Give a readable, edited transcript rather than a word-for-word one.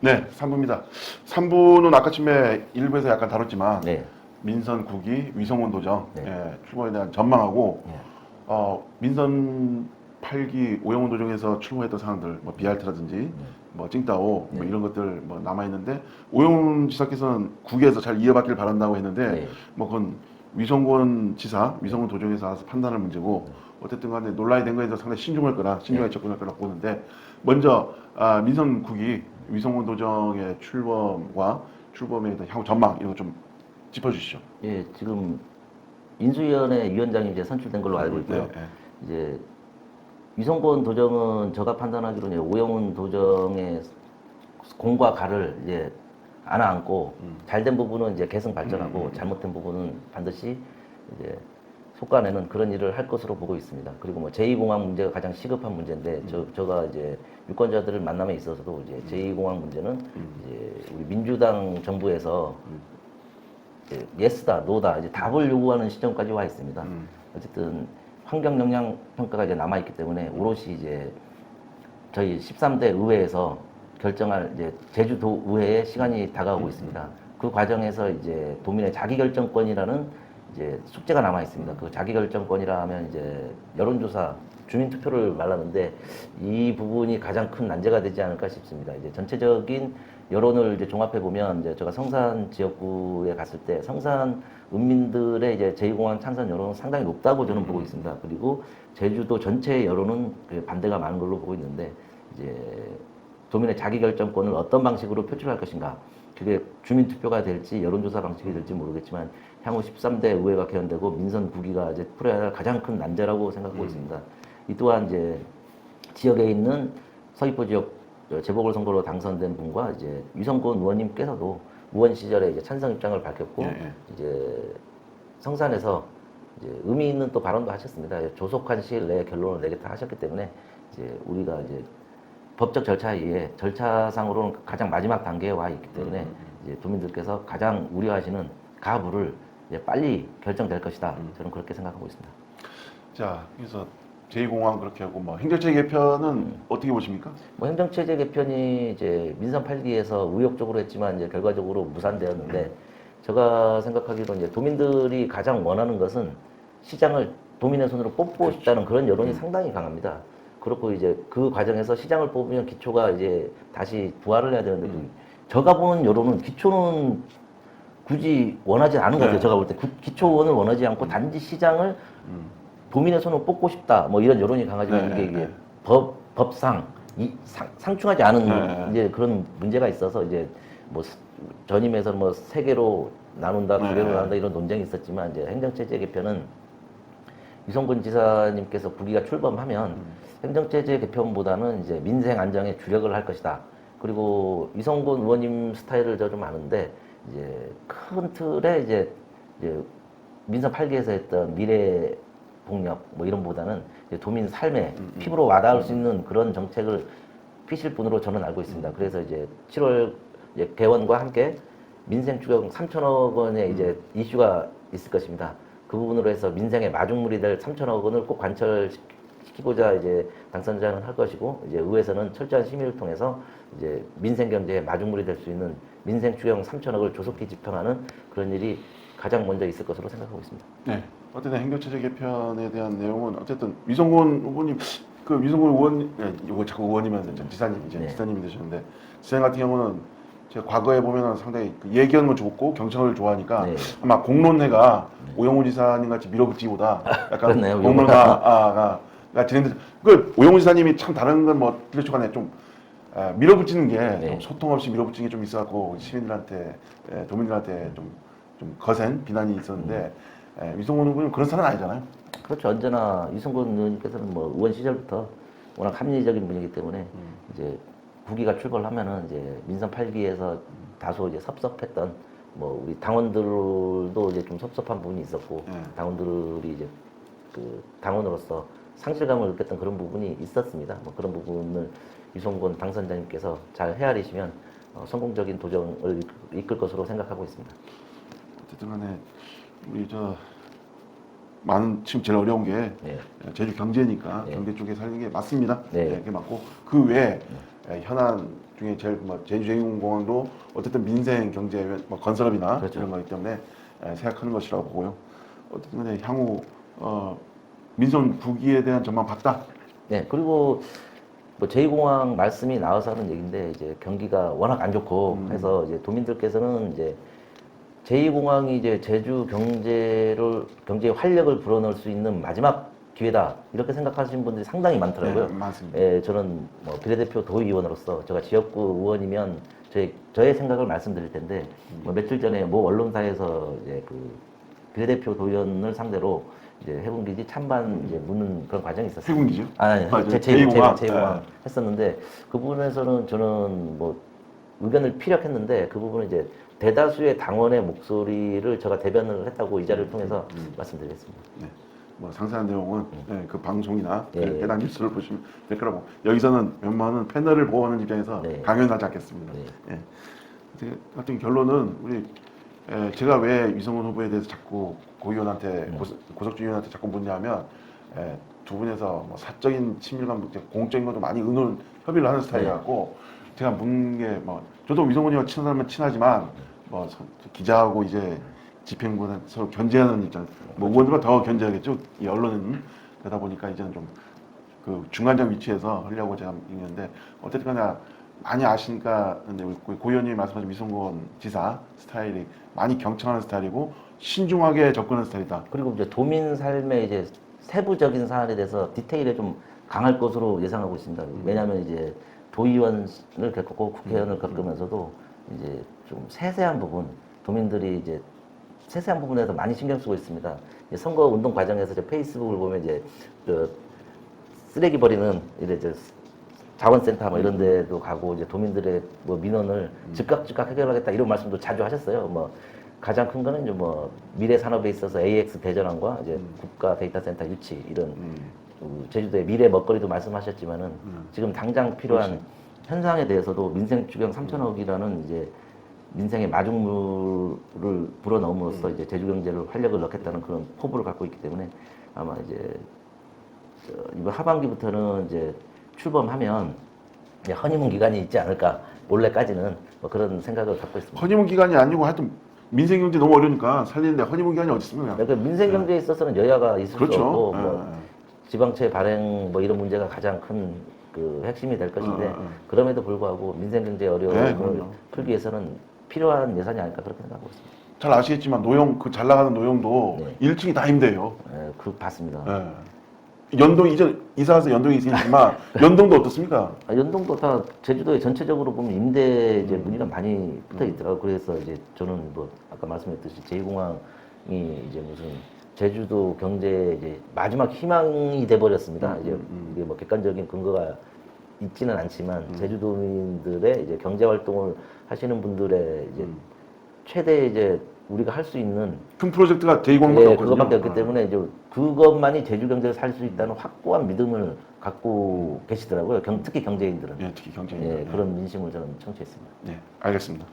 네, 3부입니다. 3부는 아까쯤에 일부에서 약간 다뤘지만 네. 민선 9기 위성원 도정 네. 출범에 대한 전망하고 네. 민선 8기 오영훈 도정에서 출범했던 사람들 뭐 BRT라든지 뭐 찡따오 뭐 네. 이런 것들 뭐 남아 있는데 오영훈 지사께서는 9기에서 잘 이어받길 바란다고 했는데 네. 뭐 그건 위성원 지사, 위성원 도정에서 알아서 판단할 문제고 어쨌든 간에 논란이 된 거에 대해서 상당히 신중하게 접근할 거라 보는데 먼저 민선 9기 위성원 도정의 출범에 대한 향후 전망 이런 거 좀 짚어주시죠. 예, 지금 인수위원회 위원장이 이제 선출된 걸로 알고 있고요. 네, 네. 이제 위성권 도정은 제가 판단하기로는 오영훈 도정의 공과 가를 이제 안고 잘된 부분은 이제 계승 발전하고 잘못된 부분은 반드시 이제 속간에는 그런 일을 할 것으로 보고 있습니다. 그리고 뭐 제2공항 문제가 가장 시급한 문제인데 제가 이제 유권자들을 만남에 있어서도 이제 제2공항 문제는 이제 우리 민주당 정부에서 이제 예스다, 노다 이제 답을 요구하는 시점까지 와 있습니다. 어쨌든 환경 영향 평가가 이제 남아 있기 때문에 오롯이 이제 저희 13대 의회에서 결정할 이제 제주도 의회의 시간이 다가오고 있습니다. 그 과정에서 이제 도민의 자기결정권이라는 이제 숙제가 남아 있습니다. 그 자기결정권이라 하면 이제 여론조사, 주민투표를 말하는데 이 부분이 가장 큰 난제가 되지 않을까 싶습니다. 이제 전체적인 여론을 이제 종합해 보면 이제 제가 성산 지역구에 갔을 때 성산 은민들의 이제 제2공항 찬성 여론은 상당히 높다고 저는 보고 있습니다. 그리고 제주도 전체의 여론은 그 반대가 많은 걸로 보고 있는데 이제 도민의 자기결정권을 어떤 방식으로 표출할 것인가. 그게 주민투표가 될지 여론조사 방식이 될지 모르겠지만 향후 13대 의회가 개헌되고 민선 9기가 이제 풀어야 할 가장 큰 난제라고 생각하고 있습니다. 이 또한 이제 지역에 있는 서귀포 지역 재보궐선거로 당선된 분과 이제 유성권 의원님께서도 의원 시절에 이제 찬성 입장을 밝혔고 이제 성산에서 이제 의미 있는 또 발언도 하셨습니다. 조속한 시일 내에 결론을 내겠다 하셨기 때문에 이제 우리가 이제 법적 절차에 의해 절차상으로는 가장 마지막 단계에 와 있기 때문에 이제 도민들께서 가장 우려하시는 가부를 이제 빨리 결정될 것이다. 저는 그렇게 생각하고 있습니다. 자, 그래서 제2공항 그렇게 하고 뭐 행정체계 개편은 어떻게 보십니까? 뭐 행정체제 개편이 이제 민선 8기에서 의욕적으로 했지만 이제 결과적으로 무산되었는데 제가 생각하기로 이제 도민들이 가장 원하는 것은 시장을 도민의 손으로 뽑고 싶다는 그런 여론이 상당히 강합니다. 그렇고 이제 그 과정에서 시장을 뽑으면 기초가 이제 다시 부활을 해야 되는데 제가 보는 여론은 기초는 굳이 원하지 않은 것 같아요. 제가 볼 때 기초원을 원하지 않고 단지 시장을 도민의 손으로 뽑고 싶다. 뭐 이런 여론이 강하지만 이게 법상 상충하지 않은 이제 그런 문제가 있어서 이제 뭐 전임에서 뭐 세 개로 나눈다, 두 개로 나눈다 이런 논쟁이 있었지만 이제 행정체제 개편은 유성근 지사님께서 9기가 출범하면 행정체제 개편보다는 이제 민생 안정에 주력을 할 것이다. 그리고 유성근 의원님 스타일을 저 좀 아는데 이제 큰 틀에 이제 민선 8기에서 했던 미래 복력 뭐 이런 보다는 이제 도민 삶에 피부로 와닿을 수 있는 그런 정책을 피실 분으로 저는 알고 있습니다. 그래서 이제 7월 이제 개원과 함께 민생 추경 3천억 원의 이제 이슈가 있을 것입니다. 그 부분으로 해서 민생의 마중물이 될 3천억 원을 꼭 관철시키고자 이제 당선자는 할 것이고 이제 의회에서는 철저한 심의를 통해서 이제 민생 경제의 마중물이 될 수 있는 민생 추경 3천억을 조속히 집행하는 그런 일이 가장 먼저 있을 것으로 생각하고 있습니다. 네. 어쨌든 행정체제 개편에 대한 내용은 어쨌든 위성권 후보님 그 위성권 의원 이거 자꾸 의원이면 지사님 이제 지사님이 되셨는데 지사님 같은 경우는 제가 과거에 보면은 상당히 그 얘기하는 건 좋고 경청을 좋아하니까 아마 공론회가 오영훈 지사님 같이 밀어붙이기보다 약간 공론화가 진행돼. 그 오영훈 지사님이 참 다른 건 뭐 들려주간에 좀 밀어붙이는 게 좀 소통 없이 밀어붙이는 게 좀 있어갖고 시민들한테 도민들한테 좀 거센 비난이 있었는데 위성권 후보는 그런 사람은 아니잖아요. 그렇죠. 언제나 유성근 의원님께서는 뭐 의원 시절부터 워낙 합리적인 분이기 때문에 이제 9기가 출범을 하면은 이제 민선 8기에서 다소 이제 섭섭했던 뭐 우리 당원들도 이제 좀 섭섭한 부분이 있었고 당원들이 이제 그 당원으로서 상실감을 느꼈던 그런 부분이 있었습니다. 뭐 그런 부분을 유성권 당선자님께서 잘 헤아리시면 성공적인 도정을 이끌 것으로 생각하고 있습니다. 어쨌든 간에 우리 많은 지금 제일 어려운 게 제주 경제니까 경제 쪽에 살리는 게 맞습니다. 그게 맞고 그 외에 현안 중에 제일 뭐 제주 제2공항도 어쨌든 민생 경제 뭐 건설업이나 그렇죠. 이런 거기 때문에 생각하는 것이라고 보고요. 어쨌든 간에 향후 민선 부기에 대한 전망 봤다. 네, 그리고 뭐 제2공항 말씀이 나와서 하는 얘기인데 이제 경기가 워낙 안 좋고 해서 이제 도민들께서는 이제 제2공항이 이제 제주 경제의 활력을 불어넣을 수 있는 마지막 기회다 이렇게 생각하시는 분들이 상당히 많더라고요. 네, 많습니다. 예, 저는 뭐 비례대표 도의원으로서 제가 지역구 의원이면 저의 생각을 말씀드릴 텐데 뭐 며칠 전에 모 언론사에서 이제 그 비례대표 도의원을 상대로 이제 해군기지 찬반 이제 묻는 그런 과정이 있었어요. 해군기지요? 아니, 맞아요. 제2공항 네. 했었는데 그 부분에서는 저는 뭐 의견을 피력했는데 그 부분은 이제 대다수의 당원의 목소리를 제가 대변을 했다고 이 자리를 통해서 말씀드리겠습니다. 네. 뭐 상세한 내용은 그 방송이나 예, 예. 해당 뉴스를 보시면 될 거라고. 여기서는 웬만한 패널을 보호하는 입장에서 네. 강연하지 않겠습니다. 네. 예. 같은 결론은 우리 제가 왜 위성훈 후보에 대해서 자꾸 고의원한테 고석주 의원한테 자꾸 묻냐면 두 분에서 뭐 사적인 친밀감, 공적인 것도 많이 의논 협의를 하는 스타일이라고 제가 묻는 게 뭐 저도 위성훈 의원 친하면 친하지만 뭐 기자하고 이제 집행부는 서로 견제하는 입장, 뭐 의원들과 더 견제하겠죠. 이 언론은 그러다 보니까 이제는 좀 그 중간적 위치에서 하려고 제가 있는데 어쨌든 간에 많이 아시니까 근데 우리 고 의원님이 말씀하신 위성군 지사 스타일이 많이 경청하는 스타일이고 신중하게 접근하는 스타일이다. 그리고 이제 도민 삶의 이제 세부적인 사안에 대해서 디테일에 좀 강할 것으로 예상하고 있습니다. 왜냐하면 이제 도의원을 겪고 국회의원을 겪으면서도 이제 좀 세세한 부분, 도민들이 이제 세세한 부분에서 많이 신경 쓰고 있습니다. 이제 선거 운동 과정에서 이제 페이스북을 보면 이제 쓰레기 버리는 이제 자원센터 뭐 이런 데도 가고 이제 도민들의 뭐 민원을 즉각 해결하겠다 이런 말씀도 자주 하셨어요. 뭐 가장 큰 거는 이제 뭐 미래 산업에 있어서 AX 대전환과 이제 국가 데이터센터 유치 이런 제주도의 미래 먹거리도 말씀하셨지만은 지금 당장 필요한 현상에 대해서도 민생 추경 3천억이라는 이제 민생의 마중물을 불어넣음으로써 이제 제주 경제를 활력을 넣겠다는 그런 포부를 갖고 있기 때문에 아마 이제 이번 하반기부터는 이제 출범하면 이제 허니문 기간이 있지 않을까 올해까지는 뭐 그런 생각을 갖고 있습니다. 허니문 기간이 아니고 하여튼 민생 경제 너무 어려우니까 살리는데 허니문 기간이 어디 있습니까? 그러니까 민생 경제에 있어서는 여야가 있을 그렇죠. 수 없고 뭐 지방채 발행 뭐 이런 문제가 가장 큰 그 핵심이 될 것인데 그럼에도 불구하고 민생 경제 어려움을 그럼요. 풀기 위해서는 필요한 예산이 아닐까 그렇게 생각하고 있습니다. 잘 아시겠지만 노영 그 잘 나가는 노영도 네. 1층이 다 임대예요. 예, 그 봤습니다. 연동 이제 이사 와서 연동이 있지만 연동도 어떻습니까? 연동도 다 제주도에 전체적으로 보면 임대 이제 문의가 많이 붙어 있더라고요. 그래서 이제 저는 뭐 아까 말씀했듯이 제2공항이 이제 무슨 제주도 경제의 이제 마지막 희망이 돼 버렸습니다. 이제 이게 뭐 객관적인 근거가 있지는 않지만 제주도민들의 이제 경제 활동을 하시는 분들의 이제 최대 이제 우리가 할 수 있는 큰 프로젝트가 제2공항밖에 예, 없거든요. 그것밖에 없기 때문에 이제 그것만이 제주 경제를 살 수 있다는 확고한 믿음을 갖고 계시더라고요. 특히 경제인들은. 예, 특히 경제인. 예, 그런 민심을 저는 청취했습니다. 네, 알겠습니다.